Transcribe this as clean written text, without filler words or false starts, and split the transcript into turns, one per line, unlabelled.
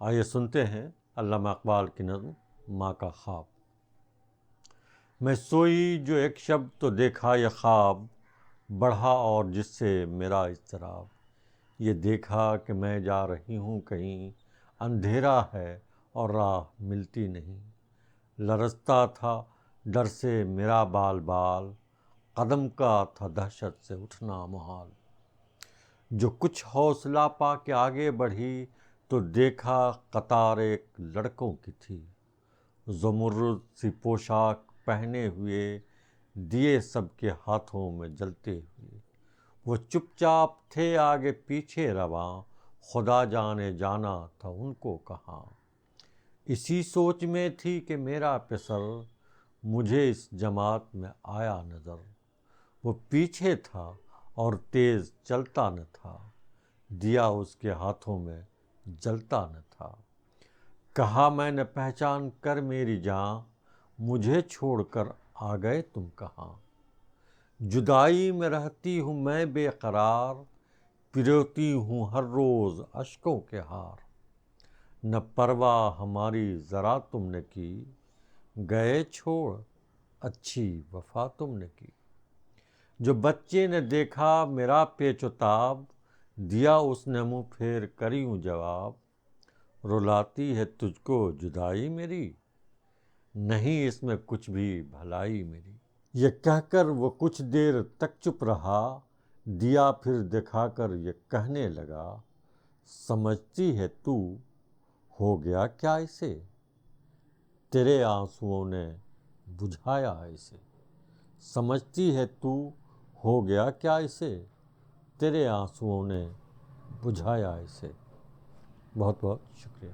آئیے سنتے ہیں علامہ اقبال کی نظم ماں کا خواب۔ میں سوئی جو ایک شب تو دیکھا یہ خواب، بڑھا اور جس سے میرا اضطراب، یہ دیکھا کہ میں جا رہی ہوں کہیں، اندھیرا ہے اور راہ ملتی نہیں، لرزتا تھا ڈر سے میرا بال بال، قدم کا تھا دہشت سے اٹھنا محال، جو کچھ حوصلہ پا کے آگے بڑھی تو دیکھا قطار ایک لڑکوں کی تھی، زمرد سی پوشاک پہنے ہوئے، دیے سب کے ہاتھوں میں جلتے ہوئے، وہ چپ چاپ تھے آگے پیچھے رواں، خدا جانے جانا تھا ان کو کہاں، اسی سوچ میں تھی کہ میرا پسر مجھے اس جماعت میں آیا نظر، وہ پیچھے تھا اور تیز چلتا نہ تھا، دیا اس کے ہاتھوں میں جلتا نہ تھا، کہا میں نے پہچان کر میری جاں، مجھے چھوڑ کر آ گئے تم کہاں، جدائی میں رہتی ہوں میں بے قرار، پروتی ہوں ہر روز اشکوں کے ہار، نہ پرواہ ہماری ذرا تم نے کی، گئے چھوڑ اچھی وفا تم نے کی، جو بچے نے دیکھا میرا پیچ و تاب، دیا اس نے منہ پھیر کر یوں جواب، رلاتی ہے تجھ کو جدائی میری، نہیں اس میں کچھ بھی بھلائی میری، یہ کہہ کر وہ کچھ دیر تک چپ رہا، دیا پھر دکھا کر یہ کہنے لگا، سمجھتی ہے تو ہو گیا کیا اسے، تیرے آنسوؤں نے بجھایا اسے، سمجھتی ہے تو ہو گیا کیا اسے، تیرے آنسوؤں نے بجھایا اسے۔ بہت بہت شکریہ۔